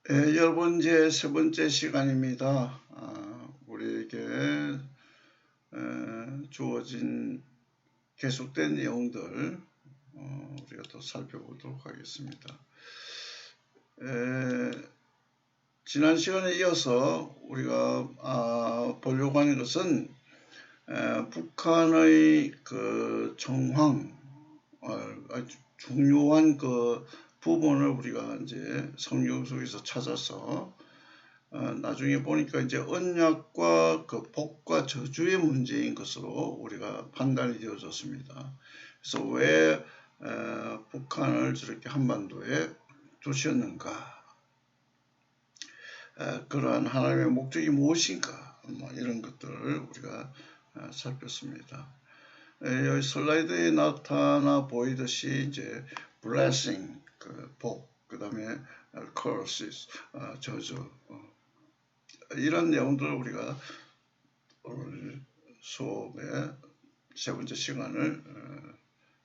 여러분 이제 세 번째 시간입니다. 우리에게 주어진 계속된 내용들 우리가 또 살펴보도록 하겠습니다. 지난 시간에 이어서 우리가 보려고 하는 것은 북한의 그 정황, 아주 중요한 그 부분을 우리가 이제 성경 속에서 찾아서 나중에 보니까 이제 언약과 그 복과 저주의 문제인 것으로 우리가 판단이 되어졌습니다. 그래서 왜 북한을 저렇게 한반도에 두셨는가? 그러한 하나님의 목적이 무엇인가? 이런 것들을 우리가 살폈습니다. 여기 슬라이드에 나타나 보이듯이 이제 blessing, 그 복, 그 다음에 curses, 저주, 이런 내용들을 우리가 오늘 수업의 세 번째 시간을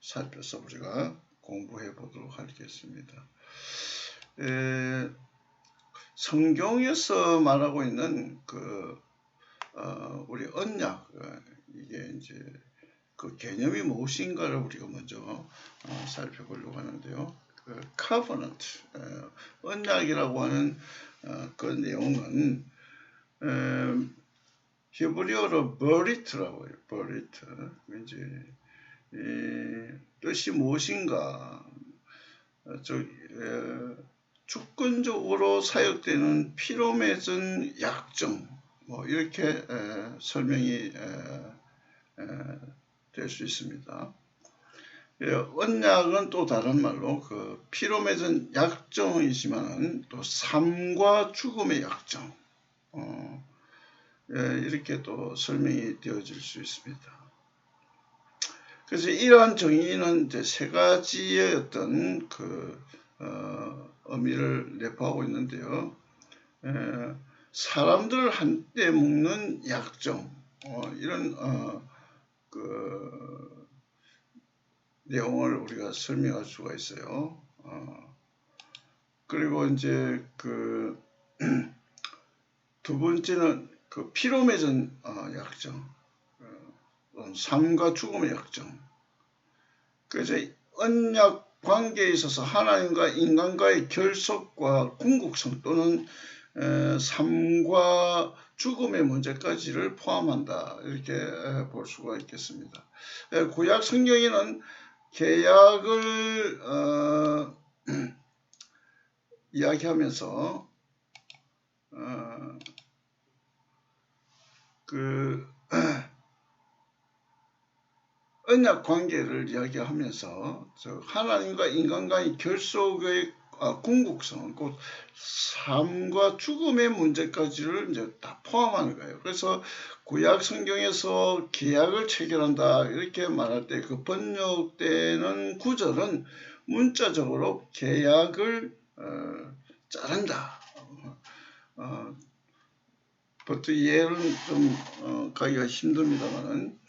살펴서 우리가 공부해 보도록 하겠습니다. 성경에서 말하고 있는 그 우리 언약, 이게 이제 그 개념이 무엇인가를 우리가 먼저 살펴보려고 하는데요. 그 covenant, 언약이라고 하는 그 내용은 히브리어로 버리트라고 해요. 버리트. 이제 뜻이 무엇인가? 주권적으로 사용되는 피로 맺은 약정, 이렇게 설명이 될 수 있습니다. 언약은 또 다른 말로 그 피로 맺은 약정이지만 또 삶과 죽음의 약정, 이렇게 또 설명이 되어질 수 있습니다. 그래서 이러한 정의는 이제 세 가지의 어떤 그 의미를 내포하고 있는데요. 사람들을 한때 묶는 약정, 이런 그 내용을 우리가 설명할 수가 있어요. 그리고 이제 그 두 번째는 그 피로 맺은 약정, 삶과 죽음의 약정. 그래서 언약 관계에 있어서 하나님과 인간과의 결속과 궁극성 또는 삶과 죽음의 문제까지를 포함한다. 이렇게 볼 수가 있겠습니다. 구약 성경에는 계약을 이야기하면서 그 언약 관계를 이야기하면서 하나님과 인간과의 결속의 궁극성, 곧 삶과 죽음의 문제까지를 이제 다 포함하는 거예요. 그래서 구약 성경에서 계약을 체결한다 이렇게 말할 때 그 번역되는 구절은 문자적으로 계약을 자른다. 보통 이해는 좀 가기가 힘듭니다만은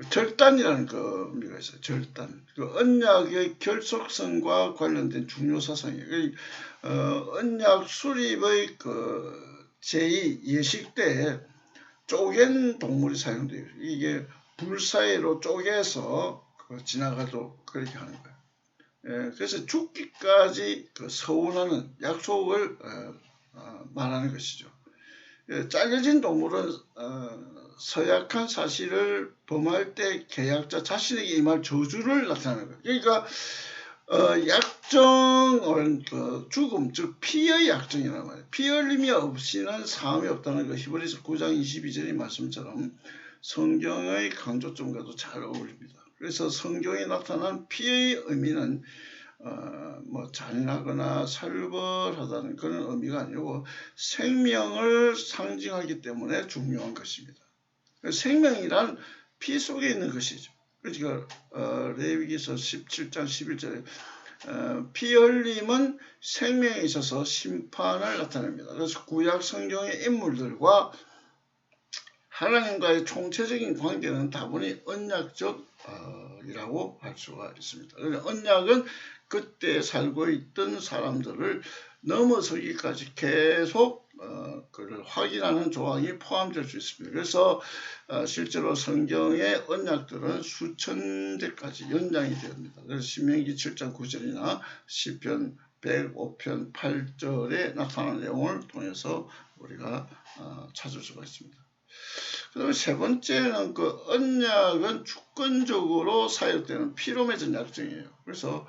절단이라는 그 의미가 있어요. 절단. 그 언약의 결속성과 관련된 중요 사상이에요. 언약 수립의 그 제2 예식 때 쪼갠 동물이 사용돼요. 이게 불 사이로 쪼개서 지나가도록 그렇게 하는 거예요. 그래서 죽기까지 그 서운하는 약속을 말하는 것이죠. 잘려진 동물은 서약한 사실을 범할 때 계약자 자신에게 임할 저주를 나타내는 거예요. 그러니까 약정은 그 죽음, 즉 피의 약정이라는 말이에요. 피 흘림이 없이는 사함이 없다는 거 히브리서 9장 22절의 말씀처럼 성경의 강조점과도 잘 어울립니다. 그래서 성경에 나타난 피의 의미는 잔인하거나 살벌하다는 그런 의미가 아니고 생명을 상징하기 때문에 중요한 것입니다. 생명이란 피 속에 있는 것이죠. 그러니까 레위기서 17장 11절에 피 흘림은 생명에 있어서 심판을 나타냅니다. 그래서 구약 성경의 인물들과 하나님과의 총체적인 관계는 다분히 언약적이라고 할 수가 있습니다. 언약은 그때 살고 있던 사람들을 넘어서기까지 계속 그를 확인하는 조항이 포함될 수 있습니다. 그래서 실제로 성경의 언약들은 수천 대까지 연장이 됩니다. 그래서 신명기 7장 9절이나 시편 105편 8절에 나타난 내용을 통해서 우리가 찾을 수가 있습니다. 그 다음에 세 번째는 그 언약은 주권적으로 사용되는 피로 맺은 약정이에요. 그래서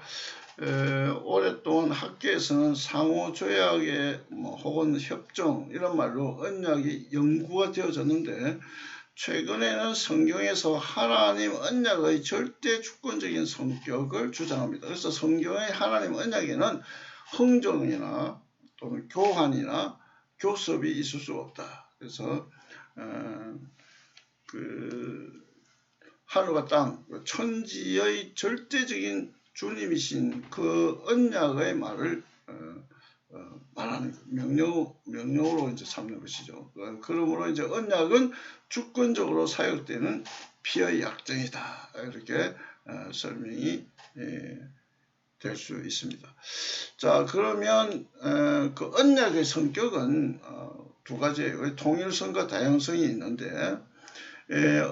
오랫동안 학계에서는 상호조약의 혹은 협정 이런 말로 언약이 연구가 되어졌는데 최근에는 성경에서 하나님 언약의 절대 주권적인 성격을 주장합니다. 그래서 성경의 하나님 언약에는 흥정이나 또는 교환이나 교섭이 있을 수 없다. 그래서 그 하늘과 땅, 천지의 절대적인 주님이신 그 언약의 말을 말하는 명령으로 이제 삼는 것이죠. 그러므로 이제 언약은 주권적으로 사용되는 피의 약정이다. 이렇게 설명이 될 수 있습니다. 자, 그러면 그 언약의 성격은 두 가지예요. 통일성과 다양성이 있는데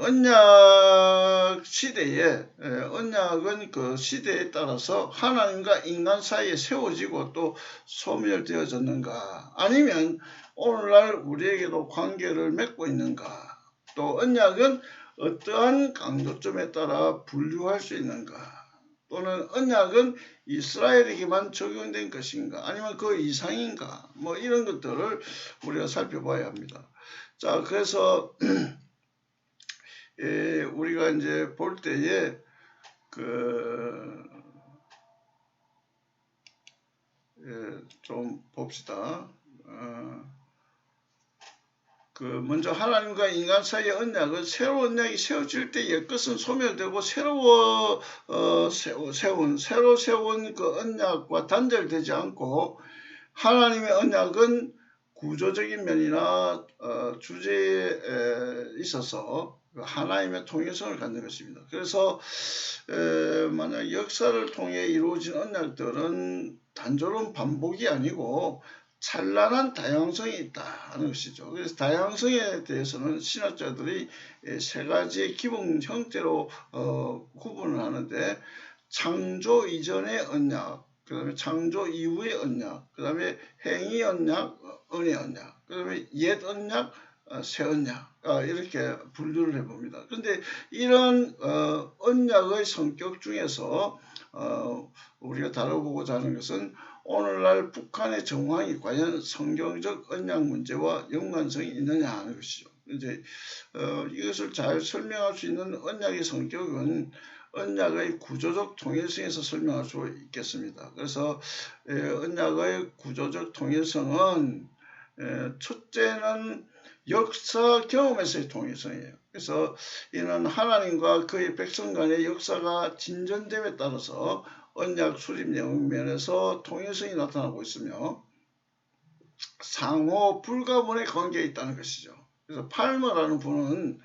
언약 시대에 언약은 그 시대에 따라서 하나님과 인간 사이에 세워지고 또 소멸되어졌는가, 아니면 오늘날 우리에게도 관계를 맺고 있는가, 또 언약은 어떠한 강조점에 따라 분류할 수 있는가, 또는 언약은 이스라엘에게만 적용된 것인가, 아니면 그 이상인가, 뭐 이런 것들을 우리가 살펴봐야 합니다. 자, 그래서 우리가 이제 볼 때에 좀 봅시다. 먼저 하나님과 인간 사이의 언약은 새로운 언약이 세워질 때 옛것은 소멸되고 새로 세운 그 언약과 단절되지 않고, 하나님의 언약은 구조적인 면이나 주제에 있어서 하나님의 통일성을 갖는 것입니다. 그래서 만약 역사를 통해 이루어진 언약들은 단조로운 반복이 아니고 찬란한 다양성이 있다는 것이죠. 그래서 다양성에 대해서는 신학자들이 세 가지의 기본 형태로 구분을 하는데, 창조 이전의 언약, 그 다음에 창조 이후의 언약, 그 다음에 행위 언약, 은혜 언약, 그 다음에 옛 언약, 새 언약, 이렇게 분류를 해봅니다. 그런데 이런 언약의 성격 중에서 우리가 다뤄보고자 하는 것은 오늘날 북한의 정황이 과연 성경적 언약 문제와 연관성이 있느냐 하는 것이죠. 이제 이것을 잘 설명할 수 있는 언약의 성격은 언약의 구조적 통일성에서 설명할 수 있겠습니다. 그래서 언약의 구조적 통일성은 첫째는 역사 경험에서의 통일성이에요. 그래서 이는 하나님과 그의 백성 간의 역사가 진전됨에 따라서 언약 수립 내용 면에서 통일성이 나타나고 있으며 상호 불가분의 관계에 있다는 것이죠. 그래서 팔머라는 분은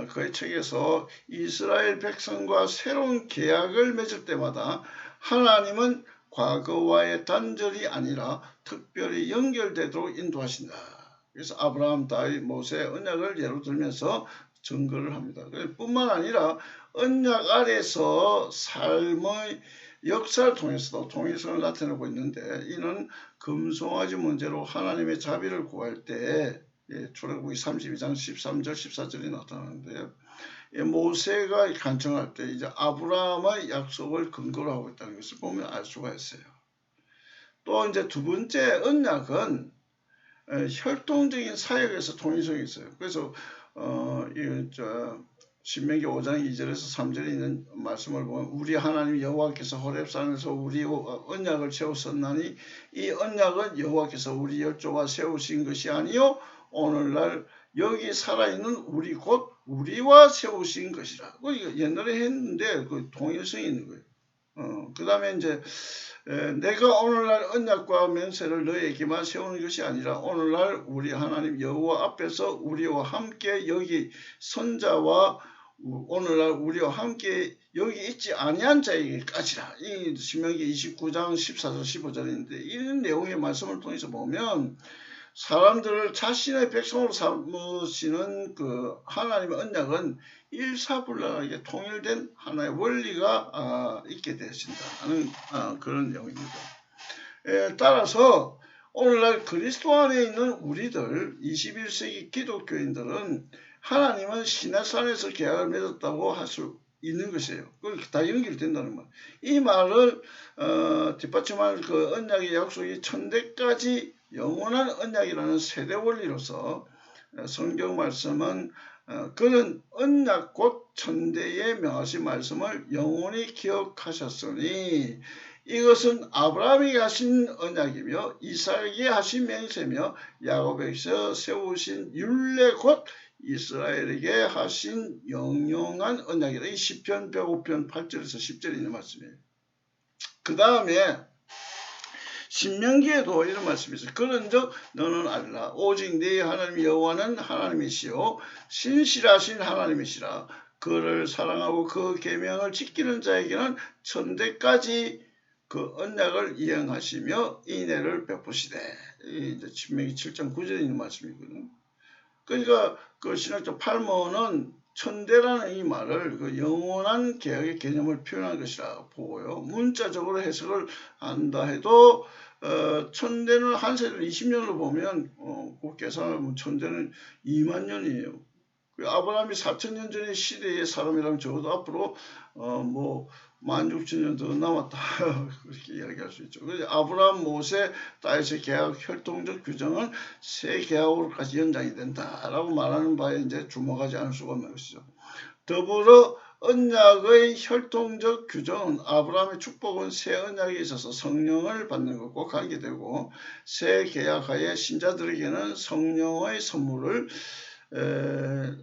그의 책에서 이스라엘 백성과 새로운 계약을 맺을 때마다 하나님은 과거와의 단절이 아니라 특별히 연결되도록 인도하신다. 그래서 아브라함, 다윗, 모세 언약을 예로 들면서 증거를 합니다. 뿐만 아니라 언약 아래서 삶의 역사를 통해서도 통일성을 나타내고 있는데, 이는 금송아지 문제로 하나님의 자비를 구할 때 출애굽기 32장 13절 14절이 나타나는데요. 모세가 간청할 때 이제 아브라함의 약속을 근거로 하고 있다는 것을 보면 알 수가 있어요. 또 이제 두 번째 언약은 혈통적인 사역에서 통일성이 있어요. 그래서 신명기 5장 2절에서 3절에 있는 말씀을 보면 우리 하나님 여호와께서 호렙산에서 우리 언약을 세우셨나니 이 언약은 여호와께서 우리 열조와 세우신 것이 아니요 오늘날 여기 살아있는 우리 곧 우리와 세우신 것이라. 이거 옛날에 했는데 그 통일성이 있는 거예요. 그 다음에 이제 내가 오늘날 언약과 맹세를 너에게만 세우는 것이 아니라 오늘날 우리 하나님 여호와 앞에서 우리와 함께 여기 선자와 오늘날 우리와 함께 여기 있지 아니한 자에게까지라. 이 신명기 29장 14절 15절인데 이런 내용의 말씀을 통해서 보면 사람들을 자신의 백성으로 삼으시는 그 하나님의 언약은 일사불란하게 통일된 하나의 원리가 있게 되어진다 하는 그런 내용입니다. 따라서 오늘날 그리스도 안에 있는 우리들 21세기 기독교인들은 하나님은 시내산에서 계약을 맺었다고 할 수 있는 것이에요. 다 연결된다는 말. 이 말을 뒷받침할 그 언약의 약속이 천대까지 영원한 언약이라는 세대 원리로서 성경 말씀은 그는 언약 곧 천대에 명하신 말씀을 영원히 기억하셨으니 이것은 아브라함에게 하신 언약이며 이삭에게 하신 맹세며 야곱에게서 세우신 율례 곧 이스라엘에게 하신 영영한 언약이다. 이 시편 105편 8절에서 10절에 있는 말씀이에요. 그 다음에 신명기에도 이런 말씀이 있어요. 그런즉 너는 알라 오직 네 하나님 여호와는 하나님이시요 신실하신 하나님이시라. 그를 사랑하고 그 계명을 지키는 자에게는 천대까지 그 언약을 이행하시며 인애를 베푸시되. 이제 신명기 7장 9절에 있는 말씀이거든요. 그러니까 그 신학적 팔모는 천대라는 이 말을 그 영원한 계약의 개념을 표현한 것이라 보고요. 문자적으로 해석을 한다 해도 천대는 한 세대를 20년으로 보면 그 계산을 보면 천대는 2만 년이에요. 아브라함이 4,000년 전의 시대의 사람이라면 적어도 앞으로 16,000년 더 남았다 그렇게 이야기할 수 있죠. 그래서 아브라함, 모세, 다윗의 계약 혈통적 규정은 새 계약으로까지 연장이 된다라고 말하는 바에 이제 주목하지 않을 수가 없는 것이죠. 더불어 언약의 혈통적 규정은 아브라함의 축복은 새 언약에 있어서 성령을 받는 것과 관계되고 새 계약하에 신자들에게는 성령의 선물을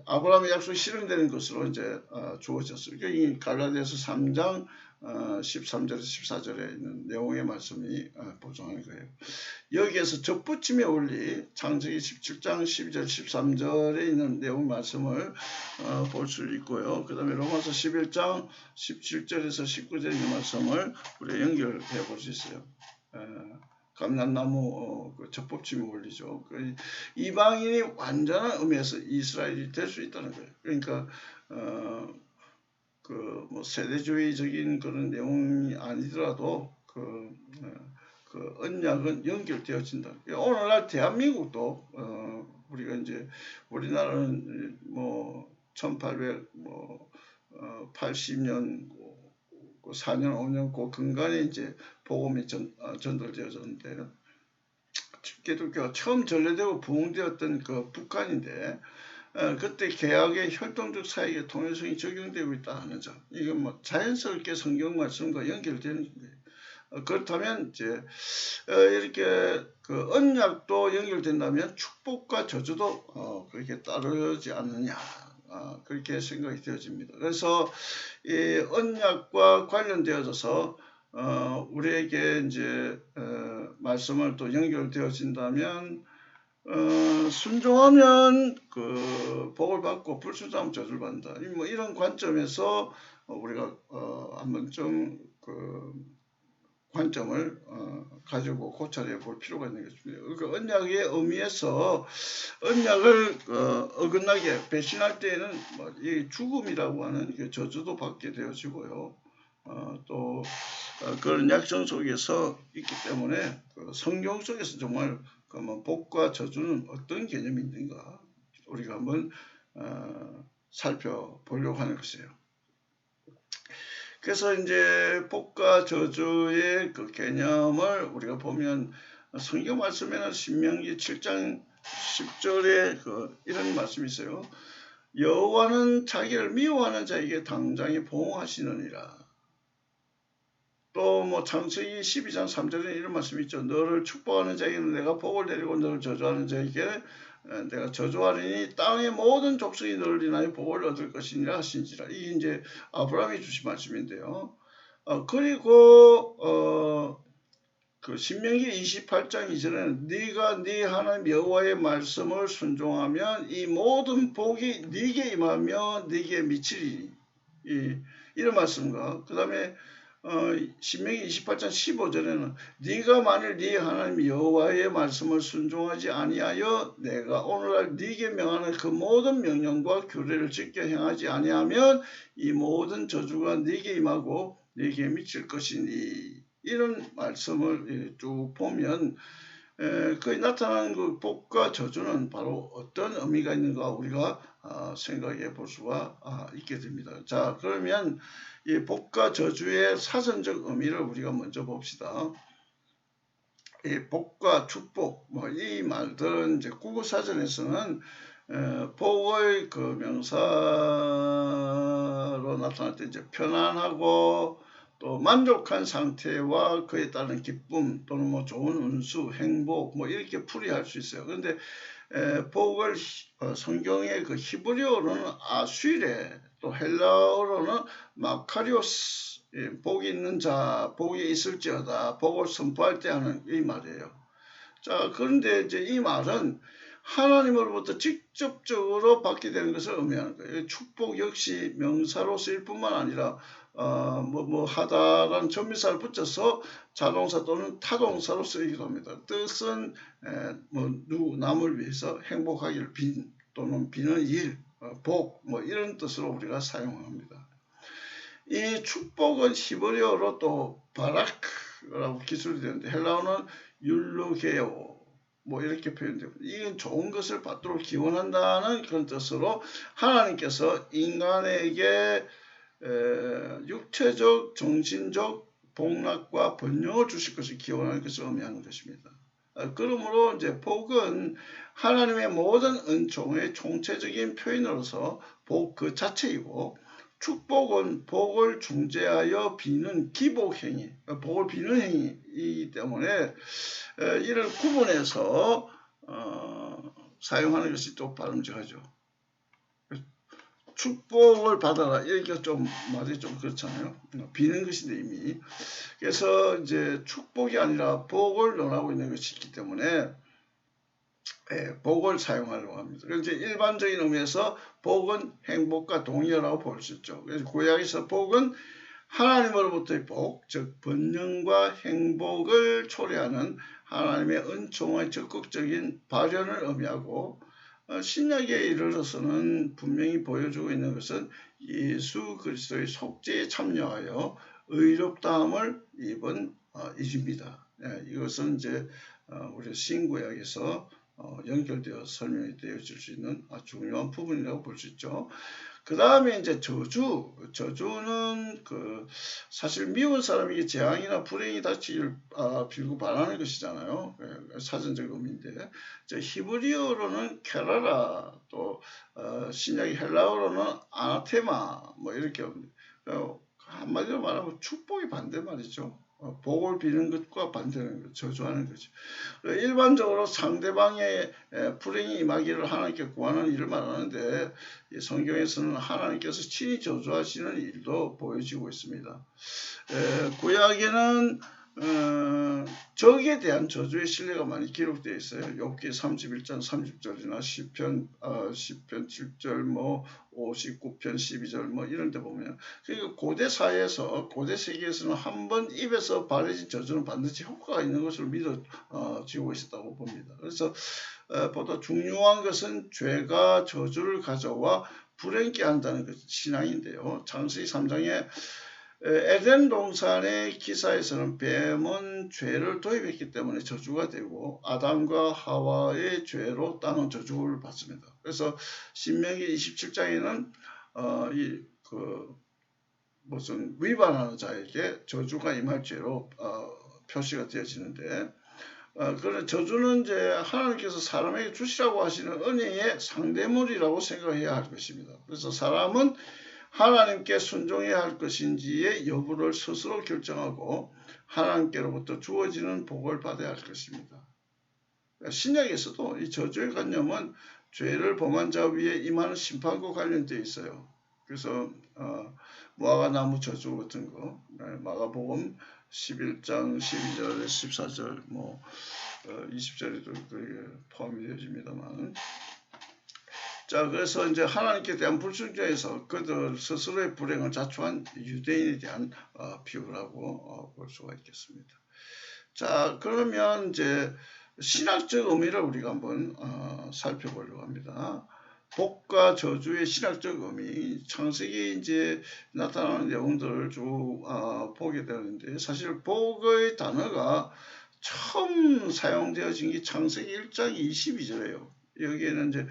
아브라함의 약속이 실현되는 것으로 이제 주어졌어요. 이 갈라디아서 3장 13절에서 14절에 있는 내용의 말씀이 보존하는 거예요. 여기에서 접붙임의 원리, 창세기 17장 12절 13절에 있는 내용 말씀을 볼 수 있고요. 그 다음에 로마서 11장 17절에서 19절에 있는 말씀을 우리가 연결해 볼 수 있어요. 감람나무 그 접붙임의 원리죠. 이방인이 완전한 의미에서 이스라엘이 될 수 있다는 거예요. 그러니까 뭐 세대주의적인 그런 내용이 아니더라도 그 언약은 연결되어진다. 오늘날 대한민국도 우리가 이제 우리나라는 뭐 1880년 4년 5년 그 근간에 이제 복음이 전달되어졌는데 기독교가 처음 전래되고 부흥되었던 그 북한인데 그때 개혁의 혈통적 사역의 통일성이 적용되고 있다 하는 점, 이건 뭐 자연스럽게 성경 말씀과 연결되는 거예요. 그렇다면 이제 이렇게 그 언약도 연결된다면 축복과 저주도 그렇게 따르지 않느냐, 그렇게 생각이 되어집니다. 그래서 이 언약과 관련되어져서 우리에게 이제 말씀을 또 연결되어진다면 순종하면 그 복을 받고 불순종하면 저주를 받는다. 뭐 이런 관점에서 우리가 한번 좀 그 관점을 가지고 고찰해 볼 필요가 있는 것입니다. 그러니까 언약의 의미에서 언약을 어긋나게 배신할 때에는 이 죽음이라고 하는 그 저주도 받게 되어지고요. 또 그런 약정 속에서 있기 때문에 그 성경 속에서 정말 복과 저주는 어떤 개념이 있는가 우리가 한번 살펴보려고 하는 것이에요. 그래서 이제 복과 저주의 그 개념을 우리가 보면 성경 말씀에는 신명기 7장 10절에 이런 말씀이 있어요. 여호와는 자기를 미워하는 자에게 당장에 보응하시느니라. 또 뭐 창세기 12장 3절에 이런 말씀이 있죠. 너를 축복하는 자에게는 내가 복을 내리고 너를 저주하는 자에게 내가 저주하리니 땅의 모든 족속이 너를 인하여 복을 얻을 것이니라 하신지라. 이게 이제 아브라함이 주신 말씀인데요. 그리고 그 신명기 28장 이전에는 네가 네 하나님 여호와의 말씀을 순종하면 이 모든 복이 네게 임하며 네게 미치리니, 이런 말씀과 그 다음에 신명기 28장 15절에는 네가 만일 네 하나님 여호와의 말씀을 순종하지 아니하여 내가 오늘날 네게 명하는 그 모든 명령과 규례를 지켜 행하지 아니하면 이 모든 저주가 네게 임하고 네게 미칠 것이니, 이런 말씀을 쭉 보면 거의 나타나는 그 복과 저주는 바로 어떤 의미가 있는가 우리가 생각해 볼 수가 있게 됩니다. 자, 그러면 이 복과 저주의 사전적 의미를 우리가 먼저 봅시다. 이 복과 축복, 이 말들은 이제 국어사전에서는 복의 그 명사로 나타날 때 이제 편안하고 또 만족한 상태와 그에 따른 기쁨 또는 뭐 좋은 운수, 행복 이렇게 풀이할 수 있어요. 그런데 복을 성경의 그 히브리어로는 아수레, 또 헬라어로는 마카리오스, 복이 있는 자, 복이 있을지어다, 복을 선포할 때 하는 이 말이에요. 자, 그런데 이제 이 말은 하나님으로부터 직접적으로 받게 되는 것을 의미하는 거예요. 축복 역시 명사로 쓰일 뿐만 아니라 하다라는 전미사를 붙여서 자동사 또는 타동사로 쓰이기도 합니다. 뜻은 남을 위해서 행복하기를 빈 또는 비는 일, 복 이런 뜻으로 우리가 사용합니다. 이 축복은 히브리어로 또 바라크라고 기술이 되는데 헬라어는 율루게오 이렇게 표현됩니다. 이건 좋은 것을 받도록 기원한다는 그런 뜻으로 하나님께서 인간에게 육체적, 정신적 복락과 번영을 주실 것을 기원하는 것을 의미하는 것입니다. 그러므로 이제 복은 하나님의 모든 은총의 총체적인 표현으로서 복 그 자체이고, 축복은 복을 중재하여 비는 기복행위, 복을 비는 행위이기 때문에 이를 구분해서 사용하는 것이 또 바람직하죠. 축복을 받아라, 이게 좀 말이 좀 그렇잖아요. 비는 것인데 이미. 그래서 이제 축복이 아니라 복을 논하고 있는 것이 있기 때문에 복을 사용하려고 합니다. 그래서 이제 일반적인 의미에서 복은 행복과 동의어라고 볼 수 있죠. 그래서 구약에서 복은 하나님으로부터의 복, 즉 번영과 행복을 초래하는 하나님의 은총의 적극적인 발현을 의미하고, 신약에 이르러서는 분명히 보여주고 있는 것은 예수 그리스도의 속죄에 참여하여 의롭다함을 입은 일입니다. 이것은 이제 우리 신구약에서 연결되어 설명이 되어질 수 있는 중요한 부분이라고 볼 수 있죠. 그 다음에 이제 저주는 사실 미운 사람에게 재앙이나 불행이 닥치기를 빌고 바라는 것이잖아요. 사전적 의미인데, 히브리어로는 케라라, 또 신약의 헬라어로는 아나테마 이렇게 합니다. 한마디로 말하면 축복이 반대말이죠. 복을 비는 것과 반대하는 것, 저주하는 거죠. 일반적으로 상대방의 불행이 임하기를 하나님께 구하는 일을 말하는데, 성경에서는 하나님께서 친히 저주하시는 일도 보여지고 있습니다. 구약에는 적에 대한 저주의 신뢰가 많이 기록되어 있어요. 욥기 31장 30절이나 시편 7절 59편 12절 이런 데 보면, 그러니까 고대 사회에서, 고대 세계에서는 한번 입에서 발해진 저주는 반드시 효과가 있는 것으로 믿어지고 있었다고 봅니다. 그래서 보다 중요한 것은 죄가 저주를 가져와 불행케 한다는 것, 신앙인데요. 창세기 3장에 에덴 동산의 기사에서는 뱀은 죄를 도입했기 때문에 저주가 되고, 아담과 하와의 죄로 땅은 저주를 받습니다. 그래서 신명기 27장에는 무슨 위반하는 자에게 저주가 임할 죄로 표시가 되어지는데, 그런 저주는 이제 하나님께서 사람에게 주시라고 하시는 은혜의 상대물이라고 생각해야 할 것입니다. 그래서 사람은 하나님께 순종해야 할 것인지의 여부를 스스로 결정하고 하나님께로부터 주어지는 복을 받아야 할 것입니다. 신약에서도 이 저주의 관념은 죄를 범한 자 위에 임하는 심판과 관련되어 있어요. 그래서 무화과 나무 저주 같은 거, 마가복음 11장 12절, 14절, 20절에도 포함이 되어집니다만. 자, 그래서 이제 하나님께 대한 불순종에서 그들 스스로의 불행을 자초한 유대인에 대한 비유라고 볼 수가 있겠습니다. 자, 그러면 이제 신학적 의미를 우리가 한번 살펴보려고 합니다. 복과 저주의 신학적 의미, 창세기에 이제 나타나는 내용들을 쭉 보게 되는데, 사실 복의 단어가 처음 사용되어진 게 창세기 1장 22절이에요. 여기에는 이제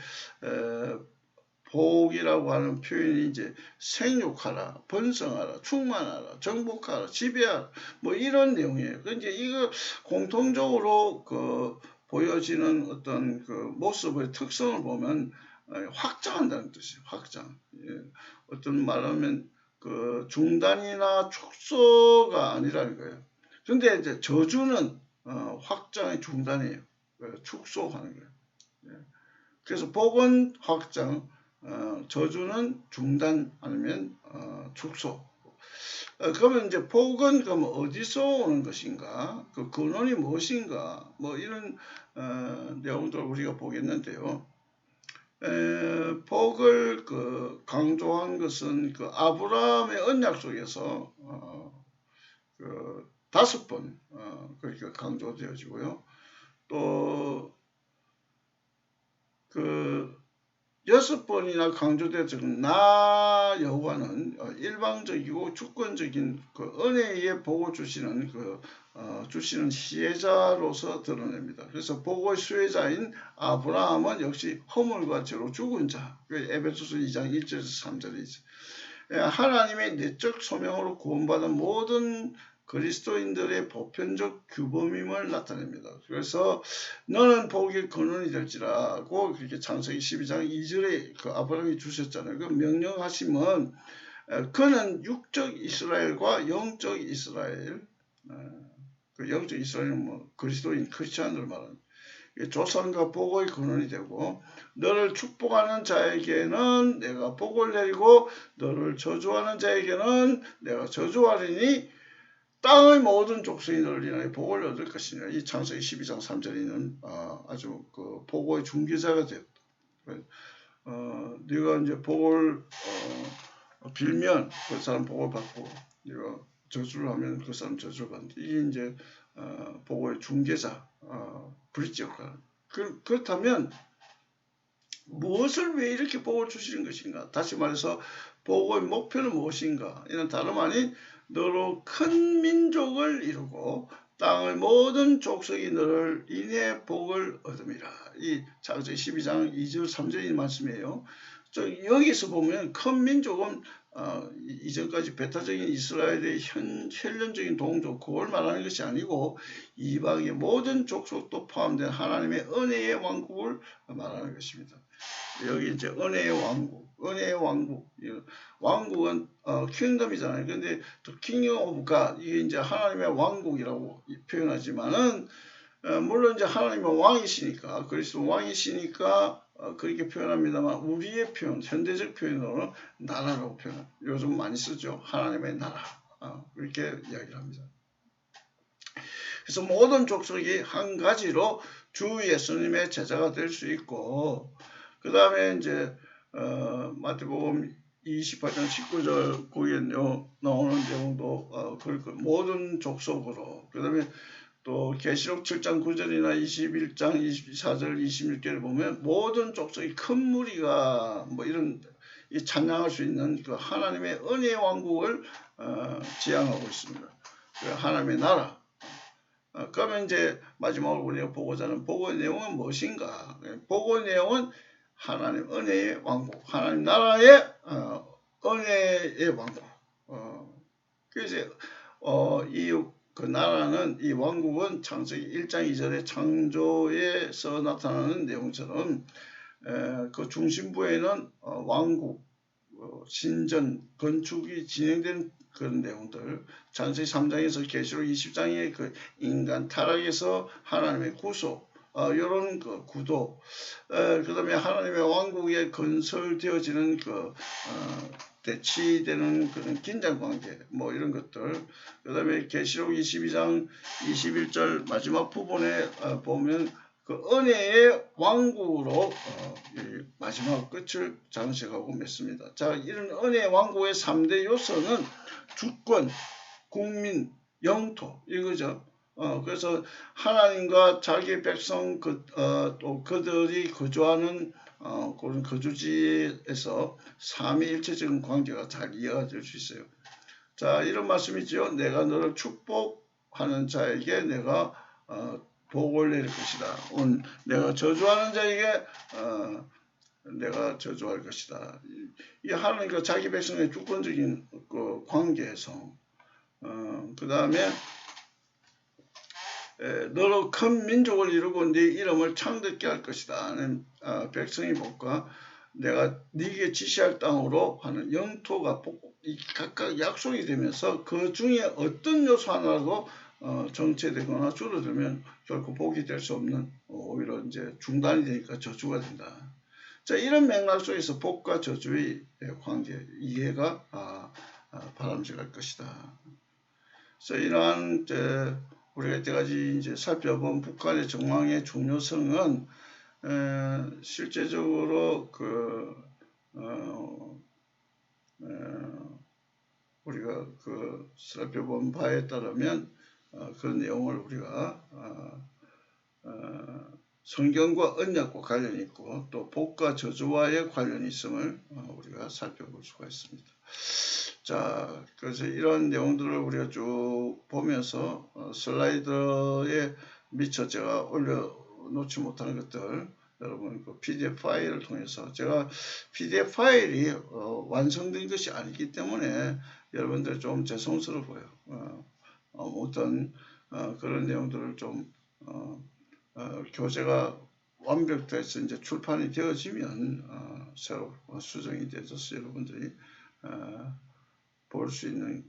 복이라고 하는 표현이 이제 생육하라, 번성하라, 충만하라, 정복하라, 지배하라, 이런 내용이에요. 이제 이거 공통적으로 보여지는 어떤 모습의 특성을 보면 확장한다는 뜻이에요. 확장. 예. 어떤 말하면 중단이나 축소가 아니라는 거예요. 근데 이제 저주는 확장의 중단이에요. 축소하는 거예요. 예. 그래서 복은 확장, 저주는 중단 아니면 축소. 그러면 이제 복은 그럼 어디서 오는 것인가? 그 근원이 무엇인가? 이런 내용들을 우리가 보겠는데요. 복을 강조한 것은 아브라함의 언약 속에서 5번 그렇게 강조되어지고요. 또 6번이나 강조되어지는 나 여호와는 일방적이고 주권적인 은혜의 복을 주시는 주시는 시혜자로서 드러냅니다. 그래서 복의 수혜자인 아브라함은 역시 허물과 죄로 죽은 자. 에베소서 2장 1절에서 3절이죠. 하나님의 내적 소명으로 구원받은 모든 그리스도인들의 보편적 규범임을 나타냅니다. 그래서 너는 복의 근원이 될지라고 그렇게 창세기 12장 2절에 아브라함이 주셨잖아요. 그 명령하심은 그는 육적 이스라엘과 영적 이스라엘, 영적 이스라엘은 그리스도인 크리스천을 말하는 조상과 복의 근원이 되고, 너를 축복하는 자에게는 내가 복을 내리고 너를 저주하는 자에게는 내가 저주하리니 땅의 모든 족속이 너를 인하여 복을 얻을 것이니라. 이 창세기 12장 3절에 있는 아주 복의 중개자가 되었다. 네가 이제 복을 빌면 그 사람 복을 받고, 네가 저주를 하면 그 사람 저주를 받는다. 이게 이제 복의 중개자, 브릿지 역할. 그렇다면 무엇을 왜 이렇게 복을 주시는 것인가? 다시 말해서 복의 목표는 무엇인가? 이는 다름 아닌 너로 큰 민족을 이루고 땅의 모든 족속이 너를 인해 복을 얻음이라. 이 창세기 12장 2절 3절의 말씀이에요. 여기서 보면 큰 민족은 이전까지 배타적인 이스라엘의 혈연적인 동족, 그걸 말하는 것이 아니고 이방의 모든 족속도 포함된 하나님의 은혜의 왕국을 말하는 것입니다. 여기 이제 은혜의 왕국, 왕국은 킹덤이잖아요. 근데 킹덤 오브 갓, 이게 이제 하나님의 왕국이라고 표현하지만은 물론 이제 하나님은 왕이시니까, 그리스도 왕이시니까 그렇게 표현합니다만, 우리의 표현, 현대적 표현으로는 나라라고 표현합니다. 요즘 많이 쓰죠. 하나님의 나라, 그렇게 이야기를 합니다. 그래서 모든 족속이 한 가지로 주 예수님의 제자가 될 수 있고, 그 다음에 이제 마태복음 28장 19절 거기에 나오는 내용도 모든 족속으로, 그 다음에 또 계시록 7장 9절이나 21장 24절 26절을 보면 모든 족속이 큰 무리가 이런 찬양할 수 있는 그 하나님의 은혜의 왕국을 지향하고 있습니다. 하나님의 나라. 그러면 이제 마지막으로 우리가 보고자 하는 복의 내용은 무엇인가? 복의 내용은 하나님 은혜의 왕국, 하나님 나라의 은혜의 왕국. 그래서 그 나라는, 이 왕국은 창세기 1장 2절의 창조에서 나타나는 내용처럼 그 중심부에는 왕국, 신전, 건축이 진행된 그런 내용들, 창세기 3장에서 계시록 20장의 그 인간 타락에서 하나님의 구속, 이런 그 구도, 그 다음에 하나님의 왕국에 건설되어지는 대치되는 그런 긴장관계, 뭐 이런 것들, 그 다음에 계시록 22장 21절 마지막 부분에 보면 그 은혜의 왕국으로 마지막 끝을 장식하고 맺습니다. 자, 이런 은혜의 왕국의 3대 요소는 주권, 국민, 영토 이거죠. 그래서 하나님과 자기 백성 또 그들이 거주하는 그런 거주지에서 삼위일체적인 관계가 잘 이어질 수 있어요. 자, 이런 말씀이죠. 내가 너를 축복하는 자에게 내가 복을 내릴 것이다. 내가 저주하는 자에게 내가 저주할 것이다. 이 하나님과 자기 백성의 주권적인 그 관계에서 그 다음에 너로 큰 민족을 이루고 네 이름을 창대케 할 것이다. 백성의 복과 내가 네게 지시할 땅으로 하는 영토가 각각 약속이 되면서 그 중에 어떤 요소 하나라도 정체되거나 줄어들면 결코 복이 될 수 없는 오히려 이제 중단이 되니까 저주가 된다. 자, 이런 맥락 속에서 복과 저주의 관계 이해가 바람직할 것이다. 그래서 이러한 우리가 이때까지 이제 살펴본 북한의 정황의 중요성은 실제적으로 우리가 살펴본 바에 따르면 그 내용을 우리가 성경과 언약과 관련이 있고 또 복과 저주와의 관련이 있음을 우리가 살펴볼 수가 있습니다. 자, 그래서 이런 내용들을 우리가 쭉 보면서 슬라이드에 미처 제가 올려놓지 못하는 것들 여러분 그 PDF 파일을 통해서 제가 PDF 파일이 완성된 것이 아니기 때문에 여러분들 좀 죄송스러워요. 어떤 그런 내용들을 좀 교재가 완벽돼서 이제 출판이 되어지면 새로 수정이 되어서 여러분들이 볼 수 있는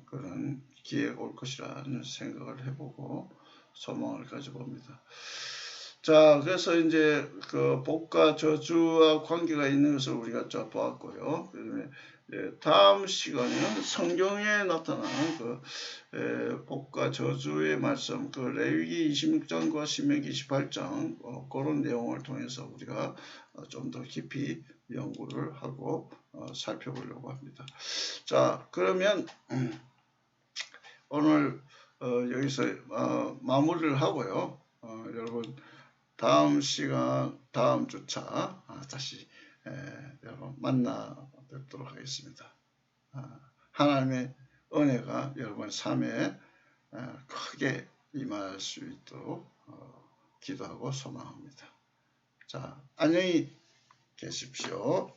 그런 기회가 올 것이라는 생각을 해보고 소망을 가져봅니다. 자, 그래서 이제 그 복과 저주와 관계가 있는 것을 우리가 좀 보았고요. 그다음에 다음 시간에는 성경에 나타나는 복과 저주의 말씀, 레위기 26장과 신명기 28장 그런 내용을 통해서 우리가 좀 더 깊이 연구를 하고 살펴보려고 합니다. 자, 그러면 오늘 여기서 마무리를 하고요. 여러분 다음 시간, 다음 주차 다시 여러분 만나 뵙도록 하겠습니다. 하나님의 은혜가 여러분의 삶에 크게 임할 수 있도록 기도하고 소망합니다. 자, 안녕히 계십시오.